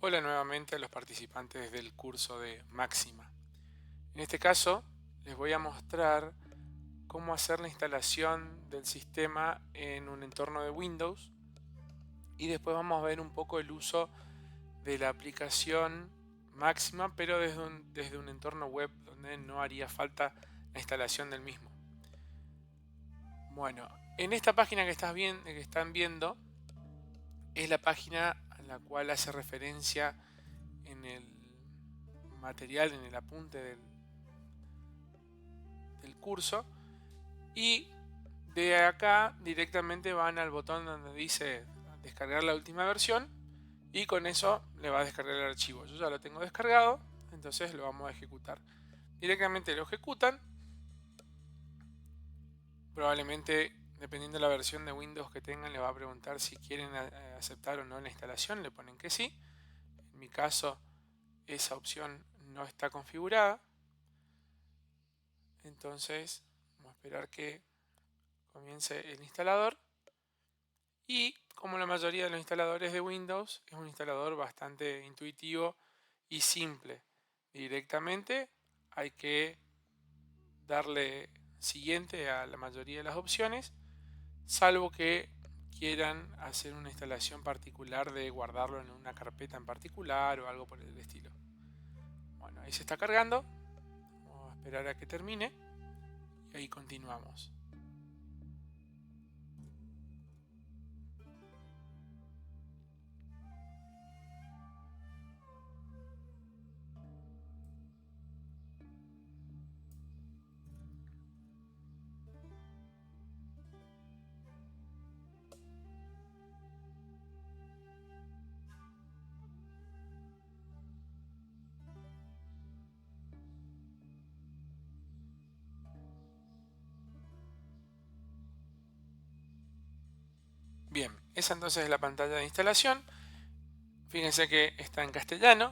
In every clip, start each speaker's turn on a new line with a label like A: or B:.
A: Hola nuevamente a los participantes del curso de Máxima. En este caso les voy a mostrar cómo hacer la instalación del sistema en un entorno de Windows y después vamos a ver un poco el uso de la aplicación Máxima, pero desde un entorno web donde no haría falta la instalación del mismo. Bueno, en esta página que están viendo es la página a la cual hace referencia en el material, en el apunte del curso, y de acá directamente van al botón donde dice descargar la última versión y con eso le va a descargar el archivo. Yo ya lo tengo descargado, entonces lo vamos a ejecutar. Directamente lo ejecutan. Probablemente, dependiendo de la versión de Windows que tengan, le va a preguntar si quieren aceptar o no la instalación. Le ponen que sí. En mi caso, esa opción no está configurada. Entonces, vamos a esperar que comience el instalador. Y como la mayoría de los instaladores de Windows, es un instalador bastante intuitivo y simple. Directamente hay que darle siguiente a la mayoría de las opciones, salvo que quieran hacer una instalación particular de guardarlo en una carpeta en particular o algo por el estilo. Bueno, ahí se está cargando. Vamos a esperar a que termine y ahí continuamos. Bien, esa entonces es la pantalla de instalación. Fíjense que está en castellano,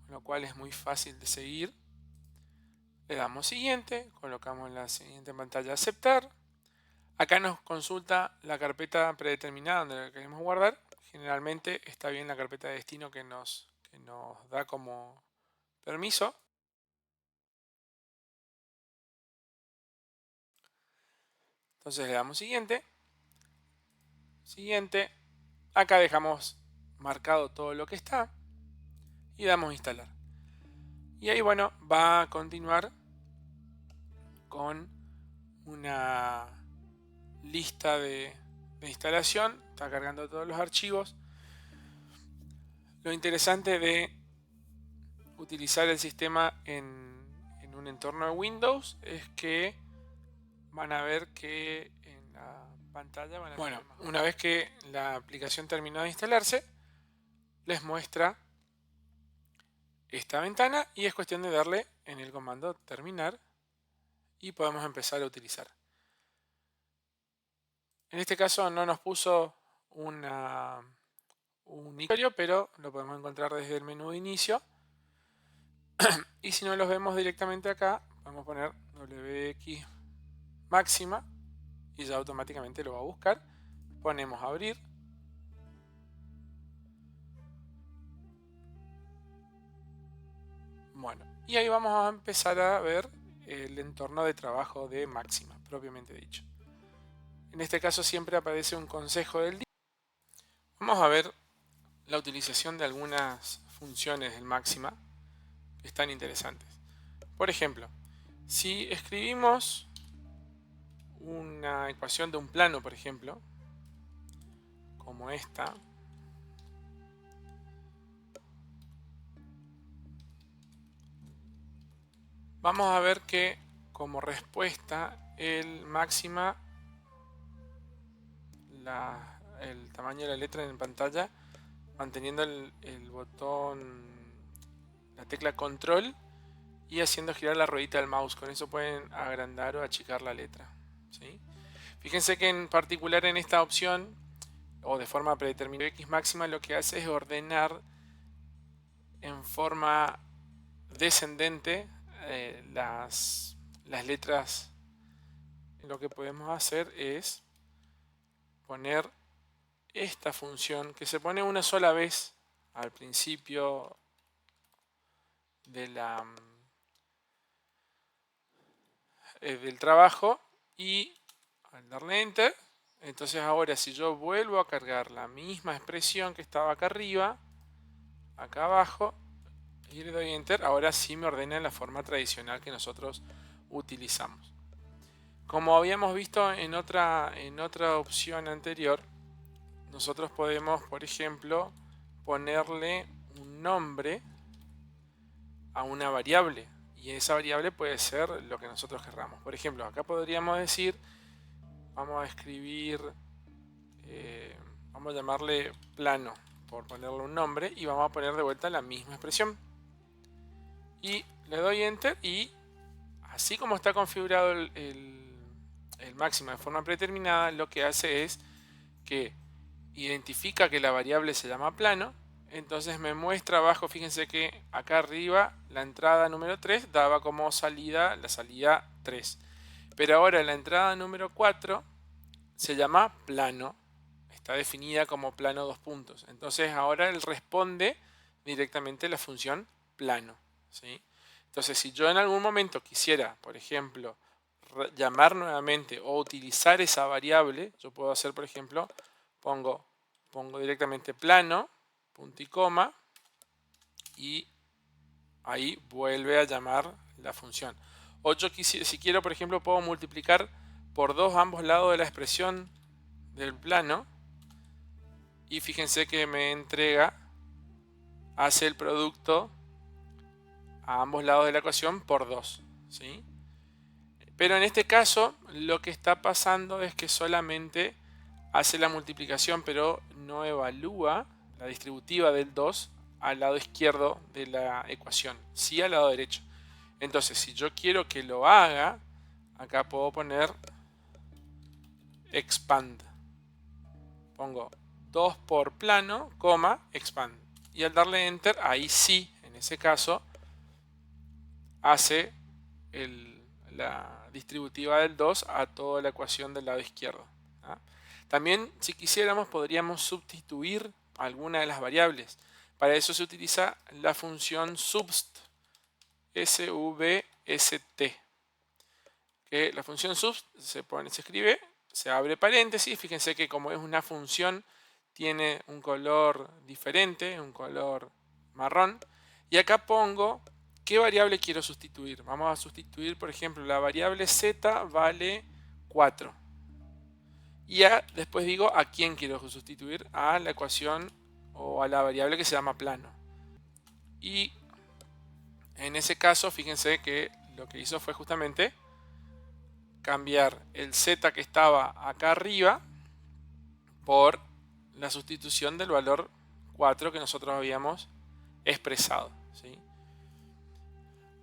A: lo cual es muy fácil de seguir. Le damos siguiente, colocamos en la siguiente pantalla aceptar. Acá nos consulta la carpeta predeterminada donde la queremos guardar. Generalmente está bien la carpeta de destino que nos da como permiso. Entonces le damos siguiente. Siguiente. Acá dejamos marcado todo lo que está y damos instalar. Y ahí bueno, va a continuar con una lista de instalación. Está cargando todos los archivos. Lo interesante de utilizar el sistema en un entorno de Windows es que van a ver que en la pantalla van a bueno, una vez que la aplicación terminó de instalarse, les muestra esta ventana y es cuestión de darle en el comando terminar y podemos empezar a utilizar. En este caso no nos puso un icono, pero lo podemos encontrar desde el menú de inicio. Y si no los vemos directamente acá, podemos poner WX máxima y ya automáticamente lo va a buscar. Ponemos abrir. Bueno, y ahí vamos a empezar a ver el entorno de trabajo de Máxima, propiamente dicho. En este caso siempre aparece un consejo del día. Vamos a ver la utilización de algunas funciones del Máxima que están interesantes. Por ejemplo, si escribimos una ecuación de un plano, por ejemplo, como esta, vamos a ver que como respuesta el Máxima, el tamaño de la letra en pantalla, manteniendo el botón, la tecla control y haciendo girar la ruedita del mouse. Con eso pueden agrandar o achicar la letra, ¿sí? Fíjense que en particular en esta opción o de forma predeterminada X máxima lo que hace es ordenar en forma descendente las letras. Lo que podemos hacer es poner esta función que se pone una sola vez al principio de del trabajo y al darle enter, entonces ahora si yo vuelvo a cargar la misma expresión que estaba acá arriba, acá abajo, y le doy enter, ahora sí me ordena en la forma tradicional que nosotros utilizamos. Como habíamos visto en otra opción anterior, nosotros podemos, por ejemplo, ponerle un nombre a una variable, y esa variable puede ser lo que nosotros querramos. Por ejemplo, acá podríamos decir, vamos a escribir, vamos a llamarle plano, por ponerle un nombre, y vamos a poner de vuelta la misma expresión. Y le doy enter, y así como está configurado el máximo de forma predeterminada, lo que hace es que identifica que la variable se llama plano. Entonces me muestra abajo, fíjense que acá arriba la entrada número 3 daba como salida la salida 3. Pero ahora la entrada número 4 se llama plano. Está definida como plano 2 puntos. Entonces ahora él responde directamente la función plano, ¿sí? Entonces si yo en algún momento quisiera, por ejemplo, llamar nuevamente o utilizar esa variable, yo puedo hacer, por ejemplo, pongo directamente plano, punto y coma, y ahí vuelve a llamar la función. O yo si quiero, por ejemplo, puedo multiplicar por 2 ambos lados de la expresión del plano, y fíjense que me entrega, hace el producto a ambos lados de la ecuación por 2, ¿sí? Pero en este caso lo que está pasando es que solamente hace la multiplicación, pero no evalúa la distributiva del 2 al lado izquierdo de la ecuación, sí al lado derecho. Entonces, si yo quiero que lo haga, acá puedo poner expand. Pongo 2 por plano, coma, expand. Y al darle enter, ahí sí, en ese caso, hace la distributiva del 2 a toda la ecuación del lado izquierdo. También, si quisiéramos, podríamos substituir alguna de las variables. Para eso se utiliza la función subst, S-V-S-T. Que la función subst se escribe, se abre paréntesis. Fíjense que como es una función, tiene un color diferente, un color marrón. Y acá pongo qué variable quiero sustituir. Vamos a sustituir, por ejemplo, la variable z vale 4. Y después digo a quién quiero sustituir, a la ecuación o a la variable que se llama plano. Y en ese caso, fíjense que lo que hizo fue justamente cambiar el z que estaba acá arriba por la sustitución del valor 4 que nosotros habíamos expresado, ¿sí?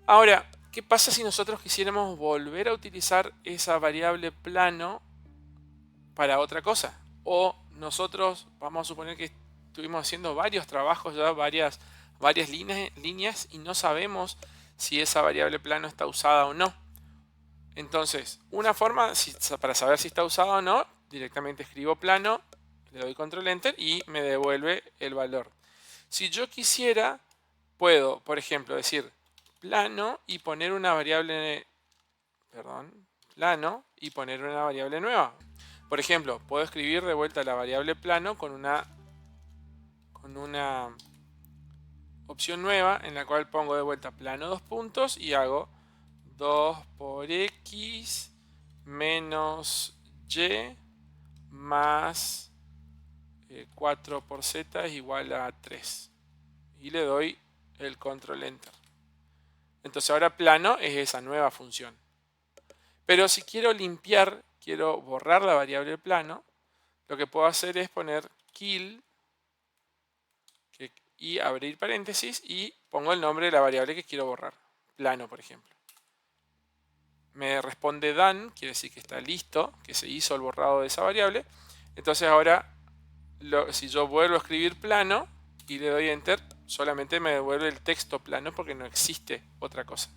A: Ahora, ¿qué pasa si nosotros quisiéramos volver a utilizar esa variable plano para otra cosa? O nosotros, vamos a suponer que estuvimos haciendo varios trabajos ya, varias líneas, y no sabemos si esa variable plano está usada o no. Entonces, una forma para saber si está usada o no, directamente escribo plano, le doy control enter y me devuelve el valor. Si yo quisiera, puedo, por ejemplo, decir plano y poner una variable, plano y poner una variable nueva. Por ejemplo, puedo escribir de vuelta la variable plano con una opción nueva en la cual pongo de vuelta plano 2 puntos y hago 2 por x menos y más 4 por z es igual a 3. Y le doy el control enter. Entonces ahora plano es esa nueva función. Pero si quiero limpiar, quiero borrar la variable plano, lo que puedo hacer es poner kill y abrir paréntesis y pongo el nombre de la variable que quiero borrar. Plano, por ejemplo. Me responde done, quiere decir que está listo, que se hizo el borrado de esa variable. Entonces ahora, si yo vuelvo a escribir plano y le doy enter, solamente me devuelve el texto plano porque no existe otra cosa.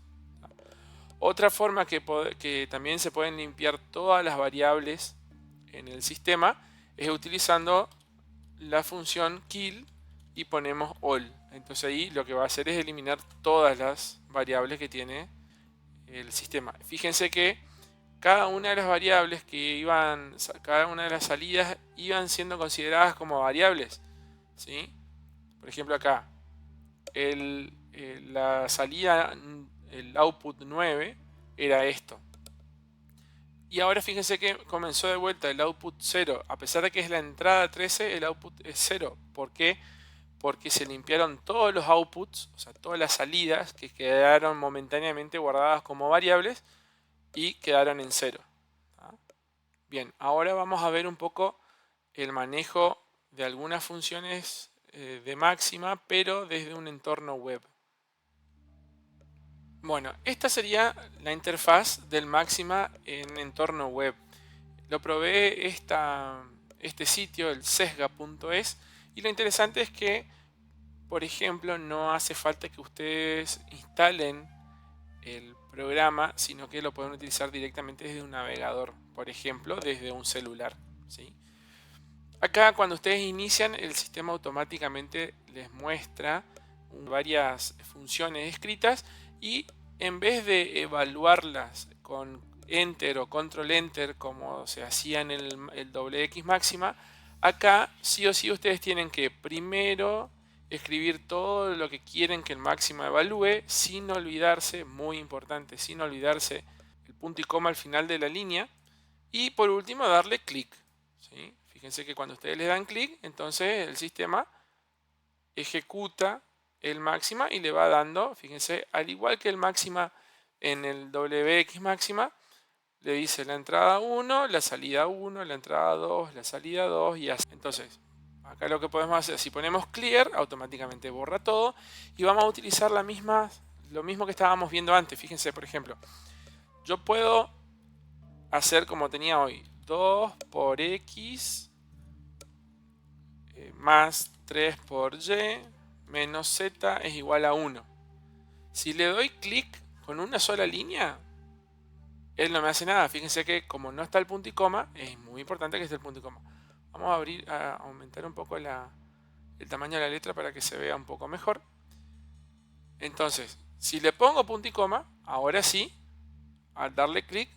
A: Otra forma que también se pueden limpiar todas las variables en el sistema es utilizando la función kill, y ponemos all. Entonces ahí lo que va a hacer es eliminar todas las variables que tiene el sistema. Fíjense que cada una de las variables cada una de las salidas iban siendo consideradas como variables, ¿sí? Por ejemplo acá, la salida, el output 9 era esto. Y ahora fíjense que comenzó de vuelta el output 0. A pesar de que es la entrada 13, el output es 0. ¿Por qué? Porque se limpiaron todos los outputs, o sea, todas las salidas que quedaron momentáneamente guardadas como variables y quedaron en 0. Bien, ahora vamos a ver un poco el manejo de algunas funciones de máxima, pero desde un entorno web. Bueno, esta sería la interfaz del máxima en entorno web. Lo probé este sitio, el sesga.es, y lo interesante es que, por ejemplo, no hace falta que ustedes instalen el programa, sino que lo pueden utilizar directamente desde un navegador, por ejemplo, desde un celular, ¿sí? Acá, cuando ustedes inician, el sistema automáticamente les muestra varias funciones escritas y en vez de evaluarlas con Enter o Control Enter como se hacía en el doble X máxima, acá sí o sí ustedes tienen que primero escribir todo lo que quieren que el máxima evalúe, sin olvidarse, muy importante, sin olvidarse el punto y coma al final de la línea, y por último darle clic, ¿sí? Fíjense que cuando ustedes le dan clic, entonces el sistema ejecuta el máxima y le va dando, fíjense, al igual que el máxima en el WX máxima, le dice la entrada 1, la salida 1, la entrada 2, la salida 2 y así. Entonces, acá lo que podemos hacer, si ponemos clear, automáticamente borra todo y vamos a utilizar lo mismo que estábamos viendo antes. Fíjense, por ejemplo, yo puedo hacer como tenía hoy, 2 por X más 3 por Y menos Z es igual a 1. Si le doy clic con una sola línea, él no me hace nada. Fíjense que como no está el punto y coma, es muy importante que esté el punto y coma. Vamos a aumentar un poco el tamaño de la letra para que se vea un poco mejor. Entonces, si le pongo punto y coma, ahora sí, al darle clic,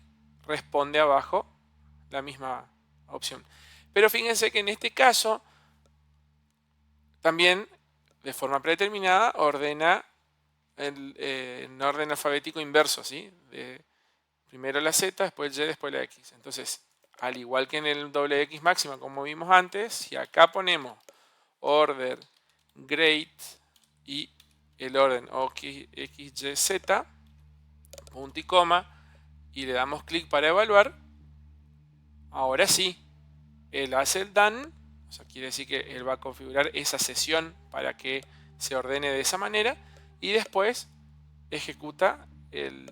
A: responde abajo la misma opción. Pero fíjense que en este caso, también de forma predeterminada ordena en orden alfabético inverso, ¿sí? Primero la Z, después el Y, después la X. Entonces, al igual que en el doble X máxima, como vimos antes, si acá ponemos order, grade y el orden X, Y, Z, punto y coma, y le damos clic para evaluar, ahora sí, él hace el done, o sea, quiere decir que él va a configurar esa sesión para que se ordene de esa manera y después ejecuta el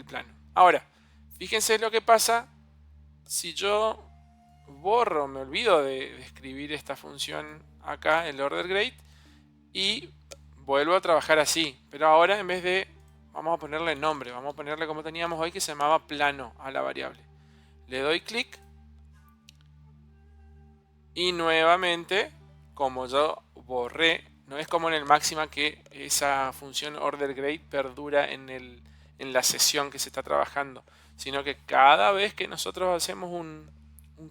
A: plano. Ahora, fíjense lo que pasa si yo me olvido de escribir esta función acá, el order grade, y vuelvo a trabajar así. Pero ahora en vez de, vamos a ponerle nombre, vamos a ponerle como teníamos hoy, que se llamaba plano a la variable. Le doy clic y nuevamente, como yo borré, no es como en el máxima que esa función order grade perdura en la sesión que se está trabajando, sino que cada vez que nosotros hacemos un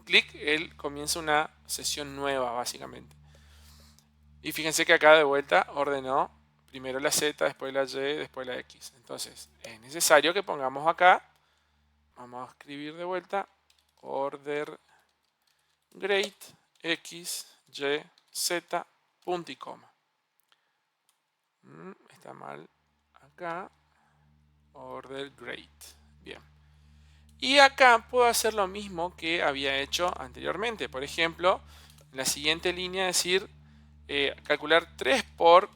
A: clic, él comienza una sesión nueva básicamente. Y fíjense que acá de vuelta ordenó primero la Z, después la Y, después la X. Entonces es necesario que pongamos acá, vamos a escribir de vuelta, order grade X, Y, Z, punto y coma. Está mal acá. Order grade. Bien. Y acá puedo hacer lo mismo que había hecho anteriormente. Por ejemplo, en la siguiente línea decir calcular 3 por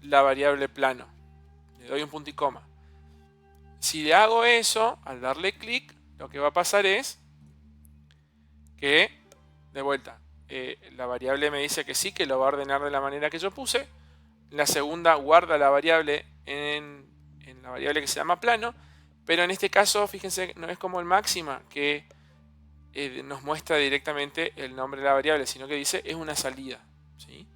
A: la variable plano. Le doy un punto y coma. Si le hago eso, al darle clic, lo que va a pasar es que, de vuelta, la variable me dice que sí, que lo va a ordenar de la manera que yo puse. La segunda guarda la variable en la variable que se llama plano, pero en este caso, fíjense, no es como el máxima que nos muestra directamente el nombre de la variable, sino que dice es una salida, ¿sí?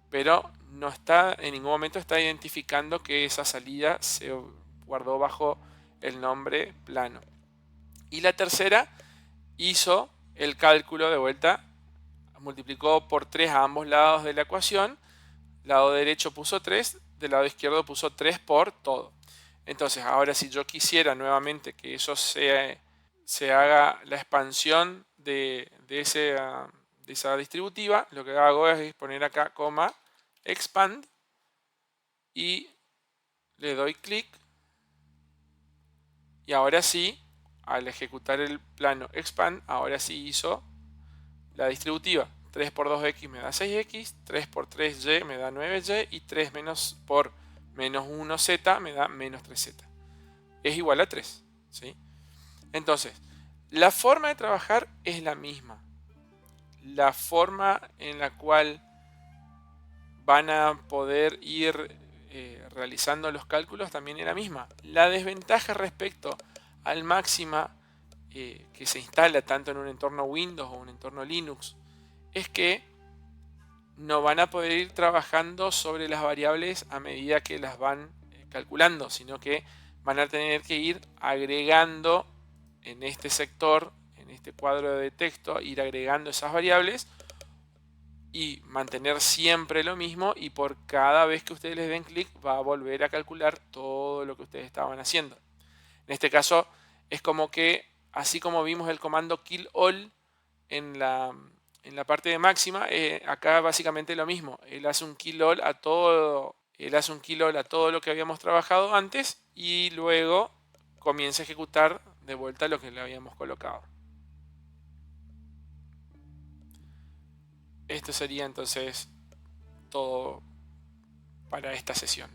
A: pero no está, en ningún momento está identificando que esa salida se guardó bajo el nombre plano. Y la tercera hizo el cálculo de vuelta, multiplicó por 3 a ambos lados de la ecuación, lado derecho puso 3, del lado izquierdo puso 3 por todo. Entonces, ahora si yo quisiera nuevamente que eso se haga la expansión de esa distributiva, lo que hago es poner acá coma expand y le doy clic, y ahora sí, al ejecutar el plano expand, ahora sí hizo la distributiva. 3 por 2x me da 6x, 3 por 3y me da 9y y 3 menos por menos 1z me da menos 3z. Es igual a 3, ¿sí? Entonces, la forma de trabajar es la misma. La forma en la cual van a poder ir realizando los cálculos también es la misma. La desventaja respecto al máxima que se instala tanto en un entorno Windows o un entorno Linux es que no van a poder ir trabajando sobre las variables a medida que las van calculando, sino que van a tener que ir agregando en este sector, en este cuadro de texto, ir agregando esas variables y mantener siempre lo mismo, y por cada vez que ustedes les den clic va a volver a calcular todo lo que ustedes estaban haciendo. En este caso es como que, así como vimos el comando kill all en la parte de máxima, acá básicamente lo mismo. Él hace un kill all a todo lo que habíamos trabajado antes y luego comienza a ejecutar de vuelta lo que le habíamos colocado. Esto sería entonces todo para esta sesión.